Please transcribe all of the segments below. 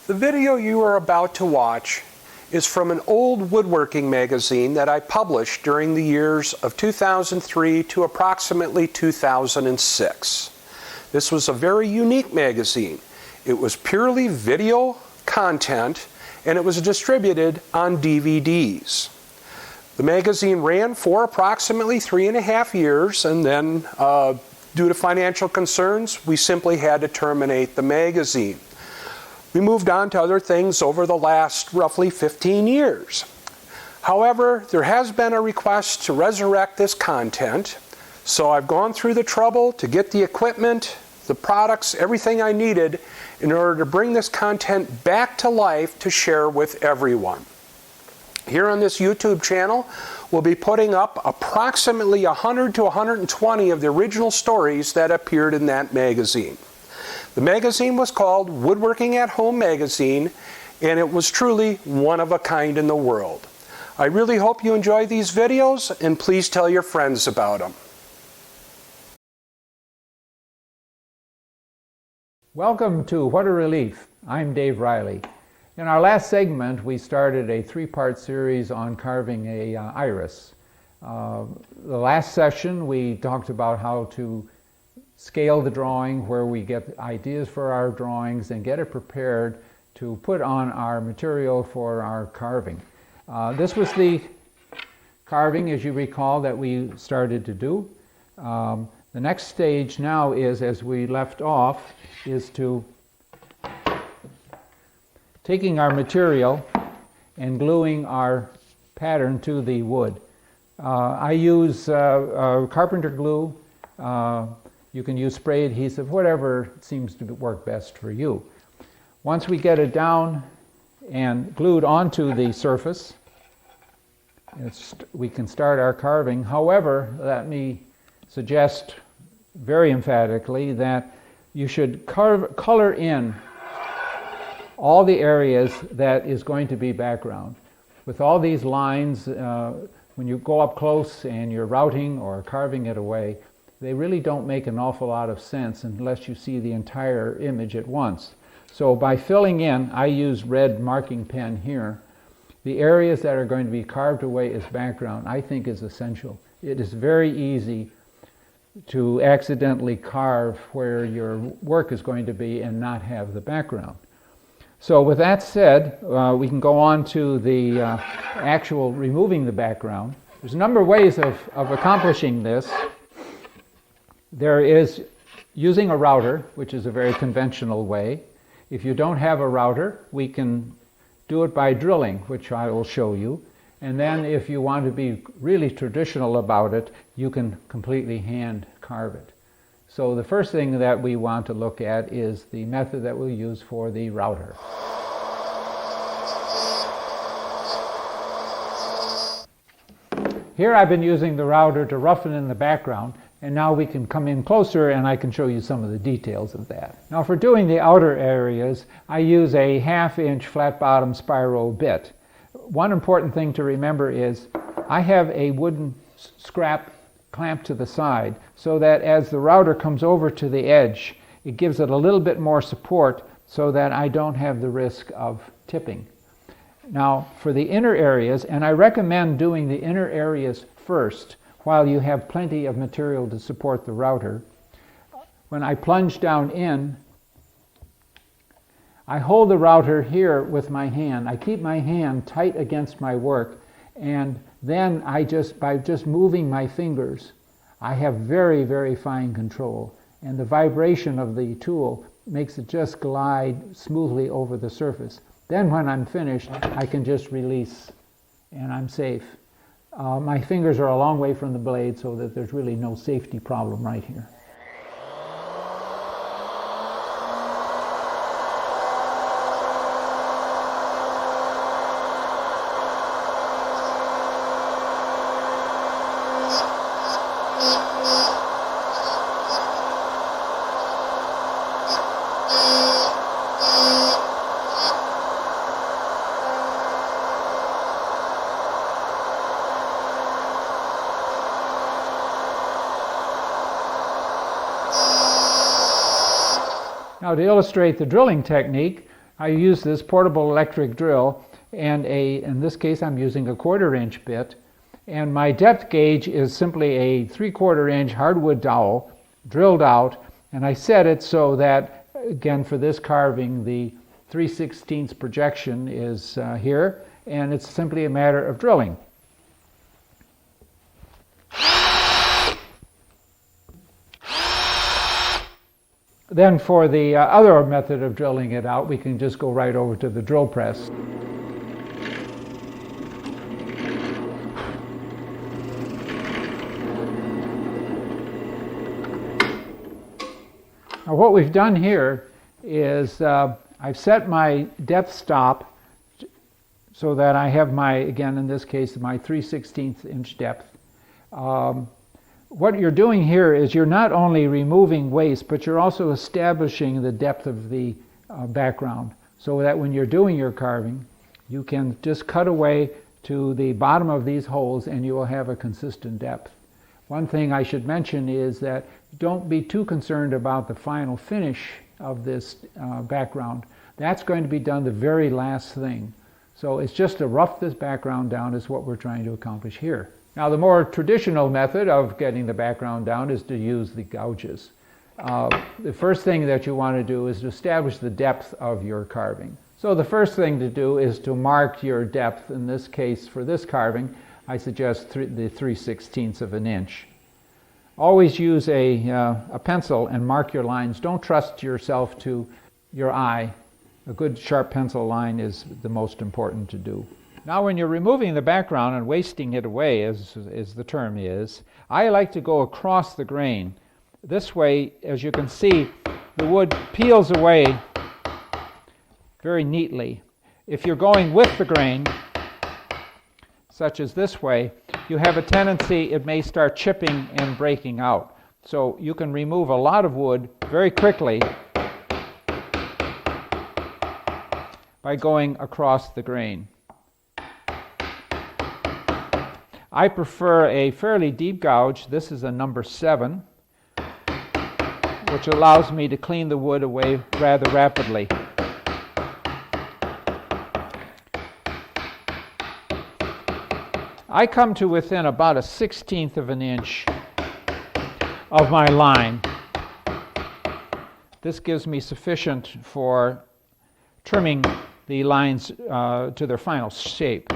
The video you are about to watch is from an old woodworking magazine that I published during the years of 2003 to approximately 2006. This was a very unique magazine. It was purely video content and it was distributed on DVDs. The magazine ran for approximately 3.5 years, and then due to financial concerns, we simply had to terminate the magazine. We moved on to other things over the last roughly 15 years. However, there has been a request to resurrect this content, so I've gone through the trouble to get the equipment, the products, everything I needed in order to bring this content back to life to share with everyone. Here on this YouTube channel, we'll be putting up approximately 100 to 120 of the original stories that appeared in that magazine. The magazine was called Woodworking at Home Magazine, and it was truly one of a kind in the world. I really hope you enjoy these videos, and please tell your friends about them. Welcome to What a Relief. I'm Dave Riley. In our last segment, we started a three-part series on carving a iris. The last session, we talked about how to scale the drawing, where we get ideas for our drawings and get it prepared to put on our material for our carving. This was the carving, as you recall, that we started to do. The next stage now is, as we left off, is to taking our material and gluing our pattern to the wood. I use carpenter glue. You can use spray adhesive, whatever seems to work best for you. Once we get it down and glued onto the surface, we can start our carving. However, let me suggest very emphatically that you should color in all the areas that is going to be background. With all these lines, when you go up close and you're routing or carving it away, they really don't make an awful lot of sense unless you see the entire image at once. So by filling in, I use red marking pen here, the areas that are going to be carved away as background, I think is essential. It is very easy to accidentally carve where your work is going to be and not have the background. So with that said, we can go on to the actual removing the background. There's a number of ways of accomplishing this. There is using a router, which is a very conventional way. If you don't have a router, we can do it by drilling, which I will show you. And then if you want to be really traditional about it, you can completely hand carve it. So the first thing that we want to look at is the method that we'll use for the router. Here I've been using the router to roughen in the background, and now we can come in closer and I can show you some of the details of that. Now for doing the outer areas, I use a 1/2-inch flat bottom spiral bit. One important thing to remember is I have a wooden scrap clamped to the side so that as the router comes over to the edge, it gives it a little bit more support so that I don't have the risk of tipping. Now for the inner areas, and I recommend doing the inner areas first while you have plenty of material to support the router. When I plunge down in, I hold the router here with my hand. I keep my hand tight against my work, and then by just moving my fingers, I have very, very fine control. And the vibration of the tool makes it just glide smoothly over the surface. Then when I'm finished, I can just release and I'm safe. My fingers are a long way from the blade so that there's really no safety problem right here. Now to illustrate the drilling technique, I use this portable electric drill, and in this case I'm using a 1/4 inch bit, and my depth gauge is simply a 3/4 inch hardwood dowel drilled out, and I set it so that, again, for this carving, the 3/16 projection is here, and it's simply a matter of drilling. Then for the other method of drilling it out, we can just go right over to the drill press. Now what we've done here is I've set my depth stop so that I have my, again in this case, my 3/16 inch depth. What you're doing here is you're not only removing waste, but you're also establishing the depth of the background, so that when you're doing your carving, you can just cut away to the bottom of these holes and you will have a consistent depth. One thing I should mention is that don't be too concerned about the final finish of this background. That's going to be done the very last thing. So it's just to rough this background down is what we're trying to accomplish here. Now the more traditional method of getting the background down is to use the gouges. The first thing that you want to do is to establish the depth of your carving. So the first thing to do is to mark your depth. In this case, for this carving, I suggest the 3/16 of an inch. Always use a pencil and mark your lines. Don't trust yourself to your eye. A good sharp pencil line is the most important to do. Now when you're removing the background and wasting it away, as the term is, I like to go across the grain. This way, as you can see, the wood peels away very neatly. If you're going with the grain, such as this way, you have a tendency it may start chipping and breaking out. So you can remove a lot of wood very quickly by going across the grain. I prefer a fairly deep gouge. This is a number 7, which allows me to clean the wood away rather rapidly. I come to within about a 1/16 of an inch of my line. This gives me sufficient for trimming the lines to their final shape.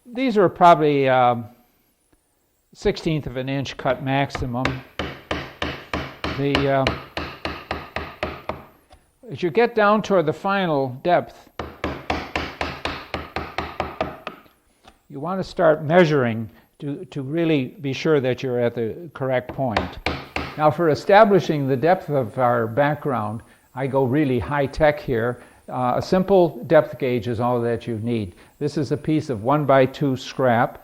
These are probably 1/16 of an inch cut maximum. As you get down toward the final depth, you want to start measuring to really be sure that you're at the correct point. Now for establishing the depth of our background, I go really high-tech here. A simple depth gauge is all that you need. This is a piece of 1x2 scrap.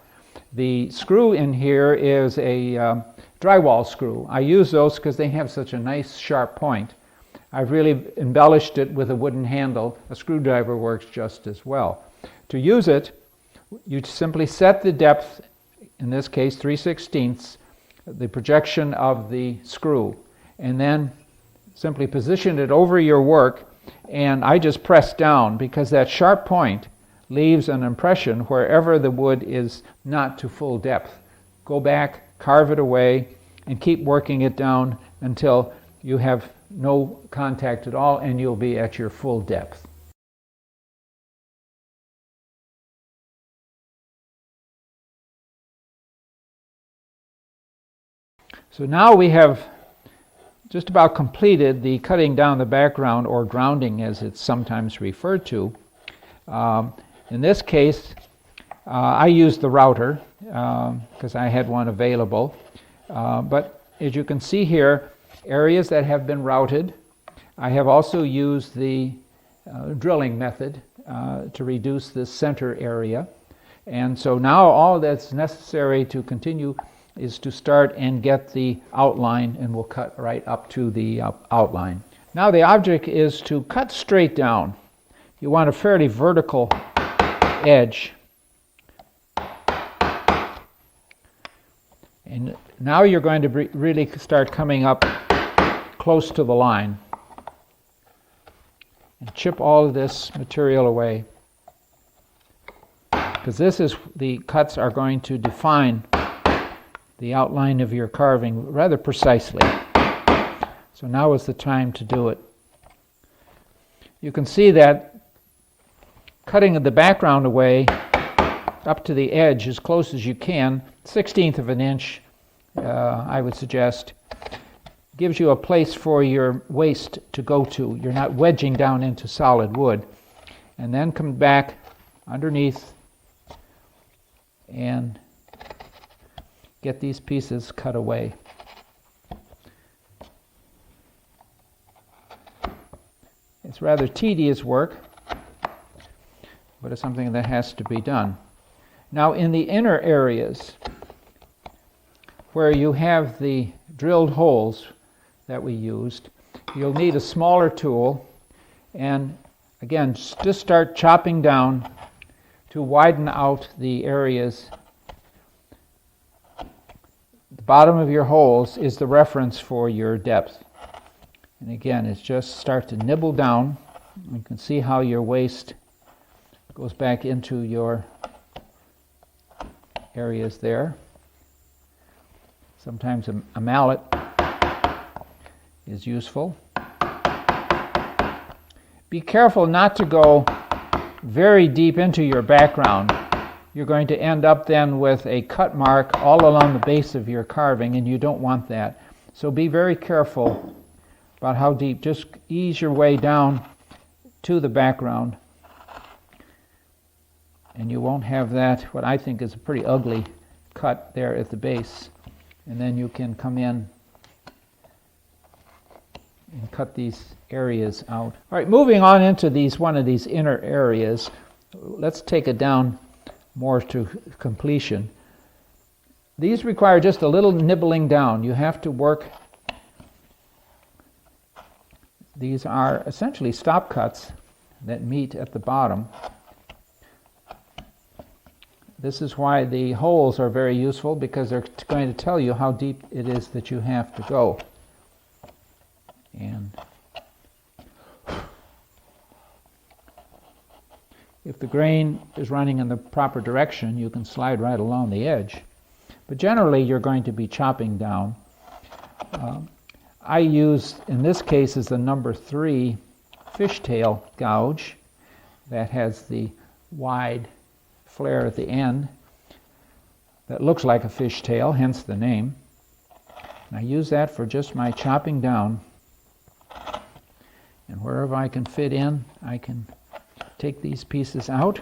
The screw in here is a drywall screw. I use those because they have such a nice sharp point. I've really embellished it with a wooden handle. A screwdriver works just as well. To use it, you simply set the depth, in this case 3/16, the projection of the screw, and then simply position it over your work, and I just press down because that sharp point leaves an impression wherever the wood is not to full depth. Go back, carve it away, and keep working it down until you have no contact at all and you'll be at your full depth. So now we have just about completed the cutting down the background, or grounding as it's sometimes referred to. In this case, I used the router because I had one available. But as you can see here, areas that have been routed. I have also used the drilling method to reduce this center area. And so now all that's necessary to continue is to start and get the outline, and we'll cut right up to the outline. Now the object is to cut straight down. You want a fairly vertical edge. And now you're going to really start coming up close to the line. and chip all of this material away, because the cuts are going to define the outline of your carving rather precisely. So now is the time to do it. You can see that cutting the background away up to the edge as close as you can, 1/16 of an inch, I would suggest, gives you a place for your waste to go to. You're not wedging down into solid wood. And then come back underneath and get these pieces cut away. It's rather tedious work, but it's something that has to be done. Now, in the inner areas where you have the drilled holes that we used, you'll need a smaller tool, and again, just start chopping down to widen out the areas. The bottom of your holes is the reference for your depth. And again, it's just start to nibble down. You can see how your waste goes back into your areas there. Sometimes a mallet is useful. Be careful not to go very deep into your background. You're going to end up then with a cut mark all along the base of your carving, and you don't want that. So be very careful about how deep. Just ease your way down to the background, and you won't have that, what I think is a pretty ugly cut there at the base. And then you can come in and cut these areas out. All right, moving on into one of these inner areas, let's take it down more to completion. These require just a little nibbling down. You have to work. These are essentially stop cuts that meet at the bottom. This is why the holes are very useful, because they're going to tell you how deep it is that you have to go. And if the grain is running in the proper direction, you can slide right along the edge. But generally, you're going to be chopping down. I use, in this case, is the number 3 fishtail gouge that has the wide flare at the end that looks like a fishtail, hence the name. And I use that for just my chopping down. And wherever I can fit in, I can take these pieces out.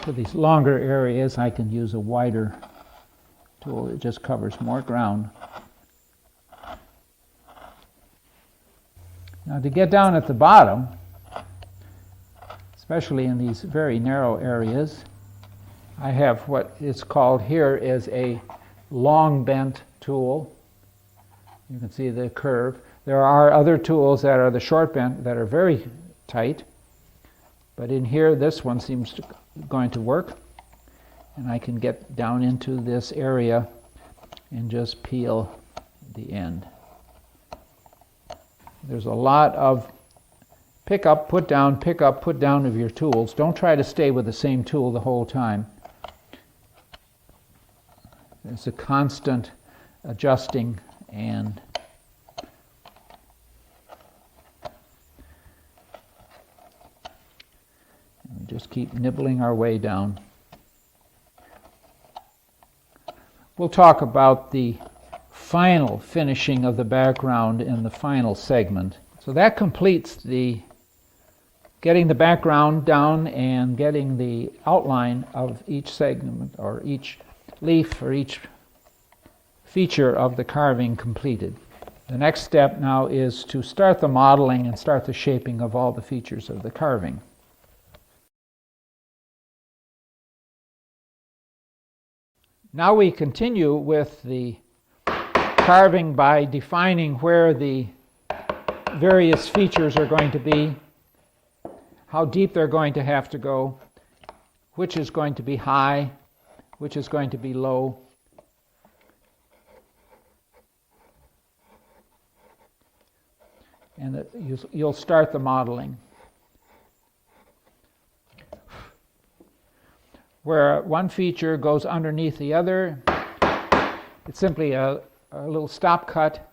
For these longer areas, I can use a wider tool. It just covers more ground. Now, to get down at the bottom, especially in these very narrow areas, I have what is called here is a long bent tool. You can see the curve. There are other tools that are the short bent that are very tight, but in here this one seems going to work, and I can get down into this area and just peel the end. There's a lot of pick up, put down of your tools. Don't try to stay with the same tool the whole time. There's a constant adjusting and we just keep nibbling our way down. We'll talk about the final finishing of the background in the final segment. So that completes the getting the background down and getting the outline of each segment or each leaf or each feature of the carving completed. The next step now is to start the modeling and start the shaping of all the features of the carving. Now we continue with the carving by defining where the various features are going to be, how deep they're going to have to go, which is going to be high, which is going to be low. And you'll start the modeling. Where one feature goes underneath the other, it's simply a little stop cut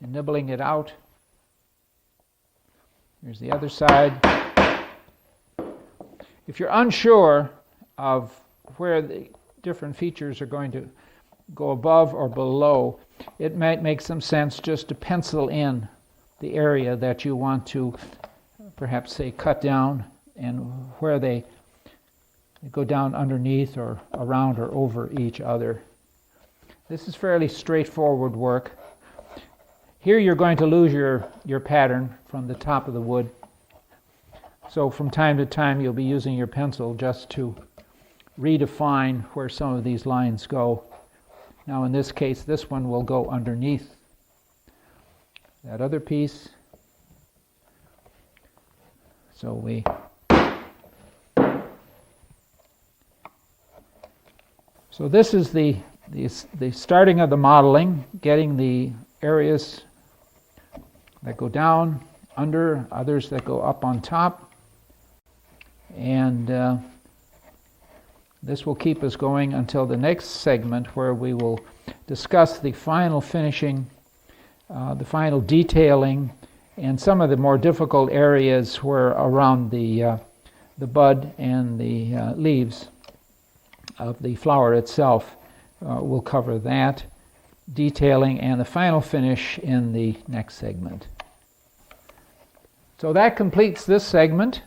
and nibbling it out. Here's the other side. If you're unsure of where the different features are going to go above or below, it might make some sense just to pencil in the area that you want to perhaps say cut down and where they go down underneath or around or over each other. This is fairly straightforward work. Here you're going to lose your pattern from the top of the wood. So from time to time you'll be using your pencil just to redefine where some of these lines go. Now in this case, this one will go underneath that other piece. So this is the starting of the modeling, getting the areas that go down, under, others that go up on top. And this will keep us going until the next segment, where we will discuss the final finishing, the final detailing, and some of the more difficult areas where around the bud and the leaves of the flower itself. We'll cover that, detailing, and the final finish in the next segment. So that completes this segment.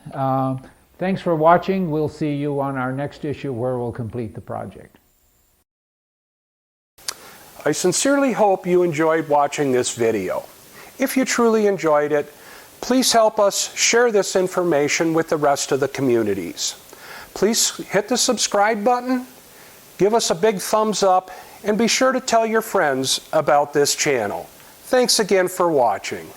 Thanks for watching. We'll see you on our next issue, where we'll complete the project. I sincerely hope you enjoyed watching this video. If you truly enjoyed it, please help us share this information with the rest of the communities. Please hit the subscribe button, give us a big thumbs up, and be sure to tell your friends about this channel. Thanks again for watching.